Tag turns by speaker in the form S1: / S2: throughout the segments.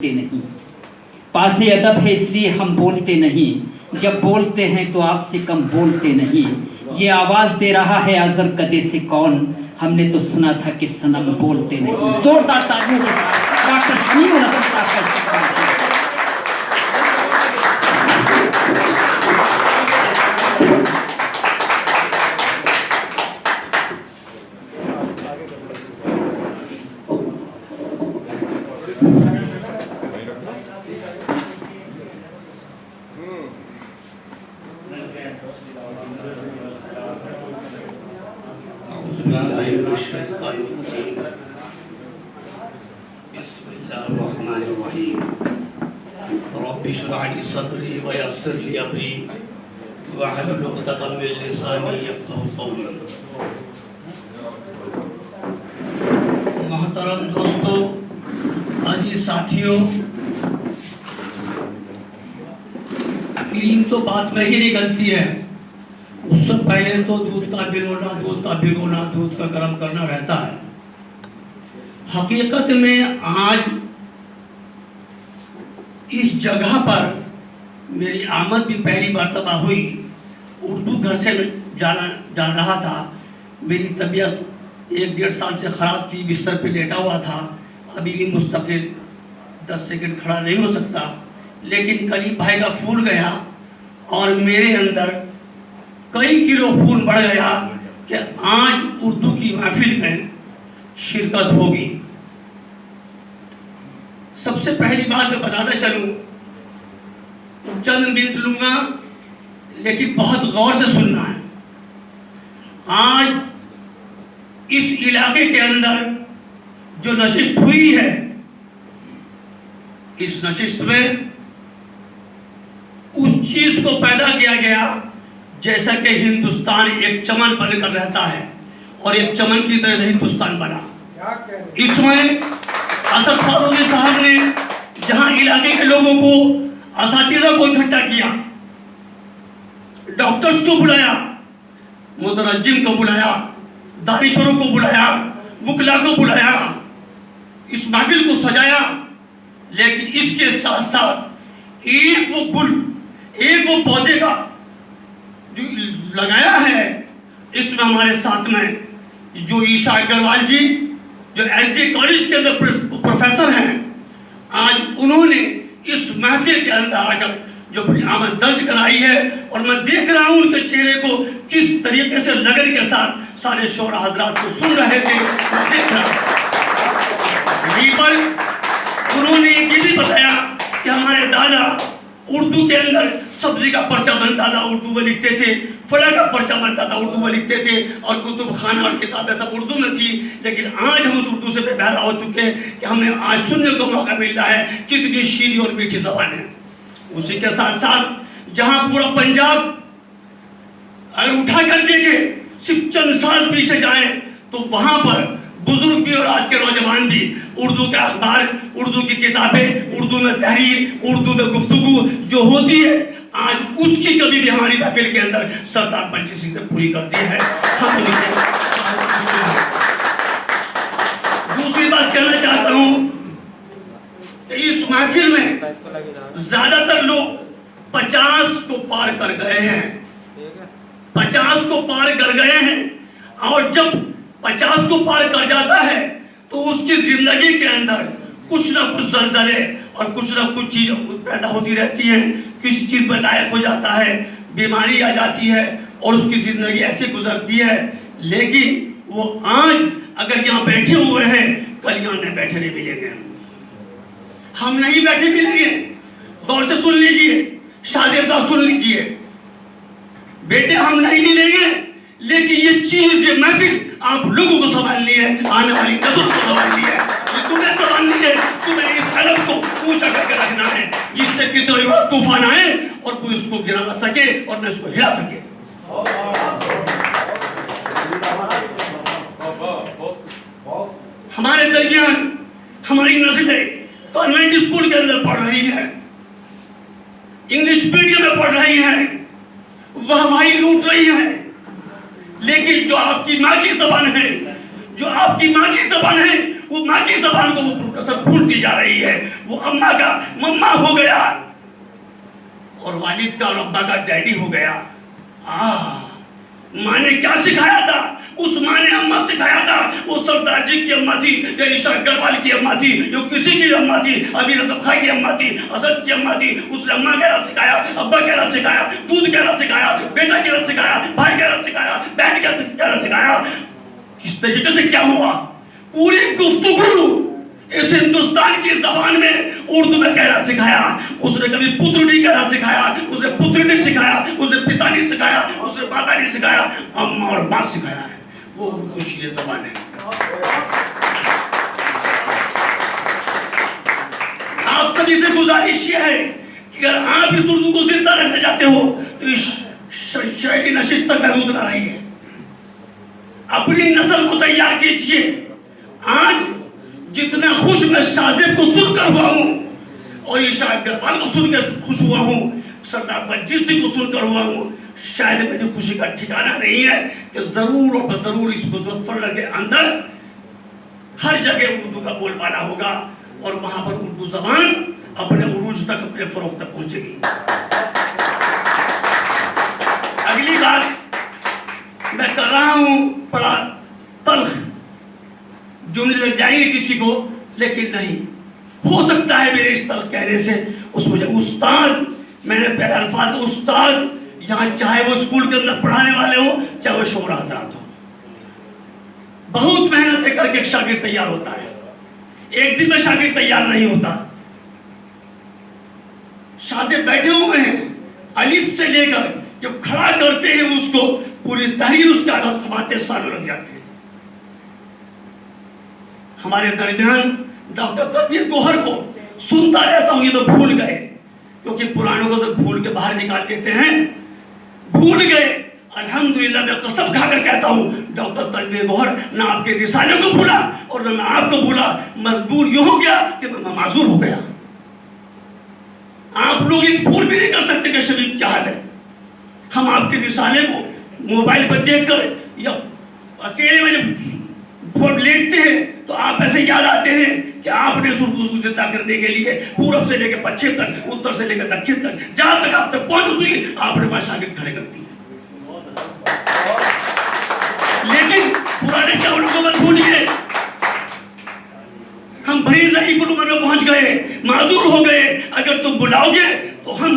S1: नहीं, पासे अदब है इसलिए हम बोलते नहीं, जब बोलते हैं तो आपसे कम बोलते नहीं। ये आवाज दे रहा है आज़र कदे से कौन, हमने तो सुना था कि सनम बोलते नहीं। जोरदार तालियों के साथ डॉक्टर शमीम उल हसन साहब का
S2: मोहतरम दोस्तों, अजीज साथियों, तीन तो बात में ही निकलती है। उससे पहले तो दूध का भिगोना, दूध का गर्म करना रहता है। हकीकत में आज इस जगह पर मेरी आमद भी पहली मर्तबा हुई। उर्दू घर से जा रहा था। मेरी तबीयत 1-1.5 साल से ख़राब थी, बिस्तर पे लेटा हुआ था। अभी भी मुस्तकिल 10 सेकंड खड़ा नहीं हो सकता, लेकिन करीब भाई का फूल गया और मेरे अंदर कई किलो खून बढ़ गया कि आज उर्दू की महफिल में शिरकत होगी। सबसे पहली बात मैं बताता चलूं, चंद मिनट लूंगा लेकिन बहुत गौर से सुनना है। आज इस इलाके के अंदर जो नशिस्त हुई है, इस नशिस्त में उस चीज को पैदा किया गया जैसा कि हिंदुस्तान एक चमन बनकर रहता है और एक चमन की तरह से हिंदुस्तान बना। इसमें असद फारूकी साहब ने जहां इलाके के लोगों को, असातिज़ा को इकट्ठा किया, डॉक्टर्स को बुलाया, मुतरज्जिम को बुलाया, दानिशवरों को बुलाया, वकला को बुलाया, इस महफिल को सजाया। लेकिन इसके साथ साथ एक वो गुल, एक वो पौधे का जो लगाया है, इसमें हमारे साथ में जो ईशा अग्रवाल जी, जो एसडी कॉलेज के अंदर प्रोफेसर हैं, आज उन्होंने इस महफिल के अंदर आकर जो आमद दर्ज कराई है। और मैं देख रहा हूं उनके चेहरे को किस तरीके से लगन के साथ सारे शोरा हजरात को सुन रहे थे, मैं देख रहा हूं। उन्होंने ये भी बताया कि हमारे दादा उर्दू के अंदर सब्जी का पर्चा बनता था, उर्दू में लिखते थे, फला का पर्चा बनता था, उर्दू में लिखते थे, और कुतुब खाना और किताबें सब उर्दू में थी। लेकिन आज हम उस उर्दू से बेबहरा हो चुके हैं कि हमें आज सुनने को मौका मिल रहा है कितनी शीरी और मीठी जबान है। उसी के साथ साथ जहां पूरा पंजाब अगर उठा कर देखे, सिर्फ चंद साल पीछे जाए तो वहां पर बुजुर्ग भी और आज के नौजवान भी उर्दू के अखबार, उर्दू की किताबें, उर्दू में तहरीर, उर्दू में गुफ्तगू जो होती है, आज उसकी कभी भी हमारी महफिल के अंदर सरदार बंटी सिंह से पूरी करती है। हम दूसरी बात कहना चाहता हूं, इस महफिल में ज्यादातर लोग 50 को पार कर गए हैं, 50 को पार कर गए हैं। और जब 50 को पार कर जाता है तो उसकी जिंदगी के अंदर कुछ ना कुछ जलजले और कुछ ना कुछ चीज पैदा होती रहती है। किसी चीज में लायक हो जाता है, बीमारी आ जाती है और उसकी जिंदगी ऐसे गुजरती है। लेकिन वो आज अगर यहाँ बैठे हुए हैं, कल यहाँ नहीं बैठे नहीं मिलेंगे, हम नहीं बैठे मिलेंगे। गौर से सुन लीजिए, शाहजेब साहब सुन लीजिए, बेटे हम नहीं मिलेंगे, लेकिन ये चीज, ये महफिल आप लोगों को संभालनी है, आने वाली नस्लों को संभालनी है, तुम्हें संभालनी है। तुम्हें इस कलम को ऊंचा करके रखना है जिससे किसी वक्त तूफान आए और कोई उसको गिरा ना सके और न उसको हिला सके। हमारे दरमियान हमारी नस्लें कॉन्वेंट स्कूल के अंदर पढ़ रही है, इंग्लिश मीडियम में पढ़ रही है, वह भाई लूट रही है। लेकिन जो आपकी माँ की जबान है, जो आपकी माँ की जबान है, वो माँ की जबान को वो सब भूलती जा रही है। वो अम्मा का मम्मा हो गया और वालिद का और अब्बा का डैडी हो गया। माँ ने क्या सिखाया था? उस माँ ने अम्मा सिखाया था। वो सरदार जी की अम्मा थी, या ईशा अग्रवाल की अम्मा थी, जो किसी की अम्मा थी, अमीर रज़फ़ खां की अम्मा थी, असद की अम्मा थी। उसने अम्मा कहना सिखाया, अब्बा कहना सिखाया, दूध कहना सिखाया, बेटा कहना सिखाया, भाई कहना सिखाया, बहन कहना सिखाया। किस तरीके से क्या हुआ? पूरी गुफ्तगू इस हिंदुस्तान की जबान में उर्दू में कहना सिखाया। उसने कभी पुत्र नहीं कहना सिखाया, उसने पुत्र नहीं सिखाया, उसने पिता नहीं सिखाया, उसने माता नहीं सिखाया, अम्मा और माँ सिखाया है। वो खुशी जबान है। आप सभी से गुजारिश ये है कि अगर आप इस उर्दू को जिंदा रखना चाहते हो तो इस शायरी नशिश तक महदूद न रहिए। अपनी नस्ल को तैयार कीजिए। आज जितना खुश मैं शाहजेब को सुनकर हुआ हूँ और ईशा अग्रवाल को सुनकर खुश हुआ हूँ, सरदार बलजीत सिंह को सुनकर हुआ हूँ, शायद मेरी खुशी का ठिकाना नहीं है कि जरूर और बजरूर इस मुजफ्फरनगर के अंदर हर जगह उर्दू का बोलबाला होगा और वहां पर उर्दू जबान अपने उरूज तक, अपने फरोग तक पहुंचेगी। अगली बात मैं कर रहा हूं, बड़ा तल्ख जुमले लग जाएंगे किसी को, लेकिन नहीं हो सकता है मेरे इस तल्ख कहने से उस वजह उस्ताद, मैंने पहले अल्फाज उस्ताद, यहाँ चाहे वो स्कूल के अंदर पढ़ाने वाले हो, चाहे वो शोरा हजरात हो, बहुत मेहनत करके एक शागिर्द तैयार होता है। एक दिन में शागिर्द तैयार नहीं होता। शाह बैठे हुए हैं, अलिफ से लेकर जब खड़ा करते हैं उसको, पूरी तहरीर उसका खवाते सालों लग जाते हैं। हमारे दरमियान डॉक्टर तबीर गोहर को सुनता रहता हूं, ये तो भूल गए, क्योंकि पुरानों को तो भूल के बाहर निकाल देते हैं। भूल गए। अल्हम्दुलिल्लाह मैं कसम खाकर कहता हूं, डॉक्टर तबीर गोहर ना आपके रिसाले को भूला और ना मैं आपको भूला। मजबूर यूं हो गया कि मैं माजूर हो गया। आप लोग एक फोन भी नहीं कर सकते कि शरीफ क्या हाल है। हम आपके रिसाले को मोबाइल पर देखकर या अकेले में जब फोन लेटते हैं तो आप ऐसे याद आते हैं कि आपने उर्दू को जिंदा करने के लिए पूरब से लेकर पश्चिम तक, उत्तर से लेकर दक्षिण तक, जहां तक आप तक पहुंच हुई, आपने वहां शागिर्द खड़े कर दिए। लेकिन पुराने चावलों को मत भूलिए। हम बड़ी ज़ईफ़ उम्र में पहुंच गए, माजूर हो गए। अगर तुम बुलाओगे तो हम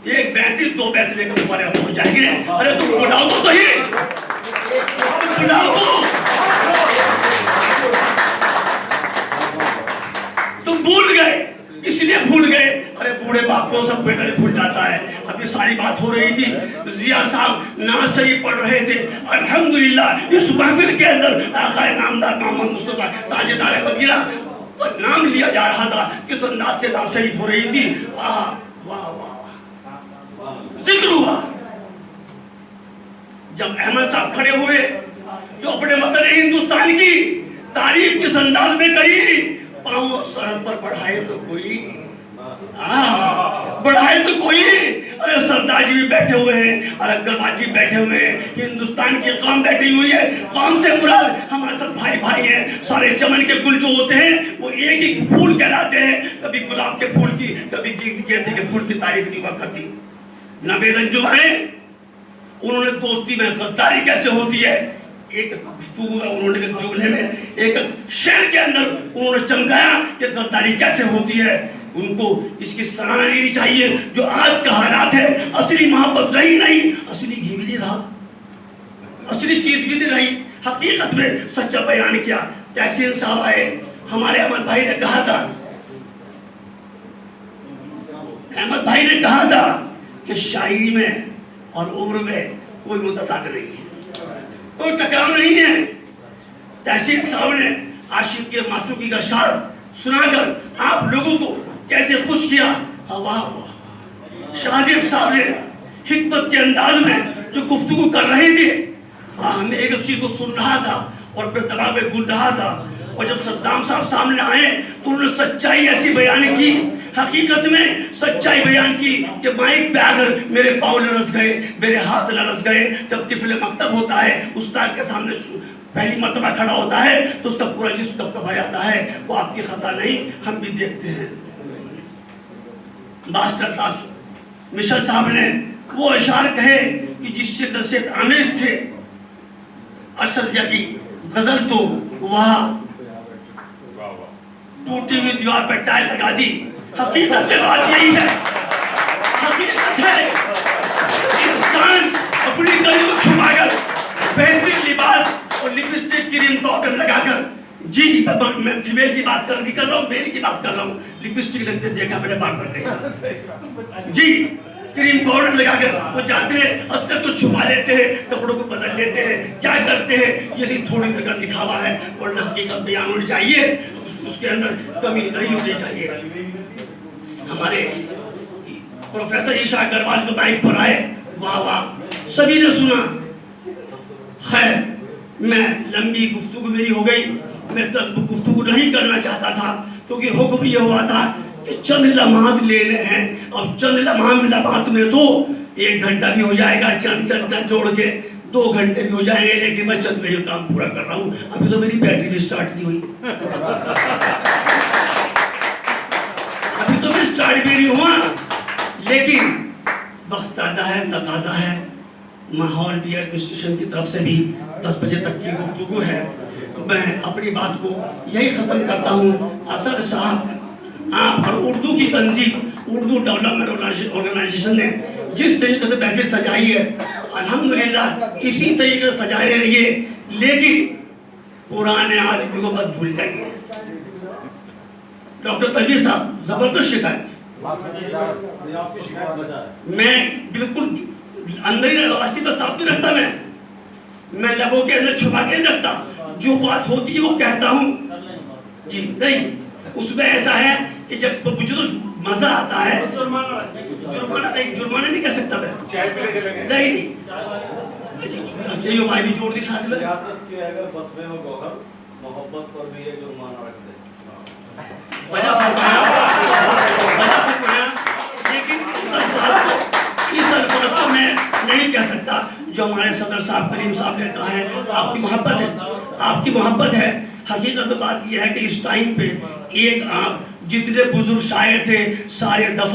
S2: एक बैत 2 बैत लेकर तुम्हारे पहुंच जाएंगे। अरे तुम बुलाओ तो सही, बुलाओ तुम भूल गए, इसलिए भूल गए। अरे बूढ़े बाप को सब बेटा भूल जाता है। अभी सारी बात हो रही थी, जिया साहब नाज शरीफ पढ़ रहे थे। अल्हम्दुलिल्लाह इस महफिल के अंदर आका नामदार मोहम्मद मुस्तफा ताजदार मदीना का नाम लिया जा रहा था। किस अंदाज से नाज शरीफ हो रही थी। वाह वाह वाह, जिक्र हुआ। जब अहमद साहब खड़े हुए जो अपने वतन हिंदुस्तान की तारीफ किस अंदाज में करी, पाँव सरहद पर बढ़ाए तो कोई, बढ़ाए तो कोई। अरे सरदार जी भी बैठे हुए हैं, अरगरबाज जी बैठे हुए हैं, हिंदुस्तान की कौम बैठी हुई है। कौम से मुराद हमारे सब भाई भाई हैं। सारे चमन के गुल जो होते हैं वो एक ही फूल कहलाते हैं। कभी गुलाब के फूल की, कभी गेंदे के फूल की तारीफ नहीं हुआ करती। नबील अंजुम है, उन्होंने दोस्ती में गद्दारी कैसे होती है एक उन्होंने जुमले में, एक शेर के अंदर उन्होंने चमकाया कि गद्दारी कैसे होती है। उनको इसकी सराहना लेनी चाहिए। जो आज का हालात है, असली मोहब्बत रही नहीं, असली घी भी नहीं रहा, असली चीज भी नहीं रही। हकीकत में सच्चा बयान किया। तहसीन साहब आए, हमारे अहमद भाई ने कहा था, अहमद भाई ने कहा था कि शायरी में और उम्र में कोई मुतसाद नहीं है, कोई टकराव नहीं है। तहसीन साहब ने आशिक के माशूकी का शार सुनाकर आप लोगों को कैसे खुश किया। वाह शाहजेब साहब ने हिकमत के अंदाज में जो गुफ्तगू कर रहे थे, मैं एक चीज को सुन रहा था और फिर दबा में गुन रहा था। और जब सद्दाम साहब सामने आए तो उन्होंने सच्चाई ऐसी बयान की हकीकत में सच्चाई बयान की कि माइक पे अगर मेरे पाँव लरस गए, मेरे हाथ लरस गए, जब तिफले मकतब होता है, उस्ताद के सामने पहली मर्तबा खड़ा होता है तो उसका पूरा जिस्म कब जाता है। वो आपकी खता नहीं, हम भी देखते हैं। मास्टर साहब मिशल साहब ने वो अशार कहे कि जिससे नसीहत आमेज थे, अशरजिया की गजल तो वहाँ टूटी हुई दीवार पर टाइल लगा दी। हकीकत में बात यही है, हकीकत है इंसान अपनी गली को छुपाकर बेहतरीन लिबास और लिपस्टिक क्रीम पाउडर लगाकर, जी मैं फीमेल की बात कर रहा हूँ, मेल की बात कर रहा हूँ, लिपस्टिक लगते देखा मेरे बाल पर नहीं, जी क्रीम पाउडर लगाकर वो जाते हैं, असर को छुपा लेते हैं, कपड़ों को बदल लेते हैं, क्या करते हैं, ये थोड़ी देर का दिखावा है, वरना हकीकत बयान होनी चाहिए, उसके अंदर कमी नहीं होनी चाहिए। हमारे प्रोफेसर ईशा अग्रवाल जो माइक पर आए, वाह वाह, सभी ने सुना। खैर, मैं लंबी गुफ्तगू मेरी हो गई, मैं तब गुफ्तगू नहीं करना चाहता था, क्योंकि हुक्म ये हुआ था कि चंद लम्हात लेने हैं। अब चंद लम्हात में तो 1 घंटा भी हो जाएगा, चंद जोड़ के 2 घंटे भी हो जाएंगे, लेकिन मैं चंद में ही काम पूरा कर रहा हूँ। अभी तो मेरी बैटरी भी स्टार्ट नहीं हुई, अभी तो मैं स्टार्ट भी नहीं हुआ, लेकिन वक्त ज़्यादा है, तकाजा है, माहौल भी एडमिनिस्ट्रेशन की तरफ से भी 10 बजे तक की गुफ्तगू है, तो मैं अपनी बात को यही ख़त्म करता हूँ। असद साहब आप और उर्दू की तंजीम, उर्दू डेवलपमेंट ऑर्गेनाइजेशन ने जिस तरीके से महफिल सजाई है, अल्हम्दुलिल्लाह इसी तरीके से सजाए रहिए, लेकिन पुराने आदमी को मत भूल जाइए। डॉक्टर तनवीर साहब जबरदस्त शिकायत, मैं बिल्कुल अंदर ही रास्ते पर साफ नहीं रखता, मैं लबों के अंदर छुपा के नहीं रखता, जो बात होती है वो कहता हूँ जी। नहीं, उसमें ऐसा है कि जब मुझे तो मजा आता है, जुर्माना नहीं कर सकता मैं, नहीं भाई भी जोड़ दी साथ में,
S3: बस में मोहब्बत पर भी ये जुर्माना रख दे,
S2: लेकिन इस अल्फाज को मैं नहीं कह सकता जो हमारे सदर साहब करीम साहब ने कहा है। आपकी मोहब्बत है, आपकी मोहब्बत है। हकीकत बात यह है कि इस टाइम पे एक आप जितने बुजुर्ग शायर थे सारे दफन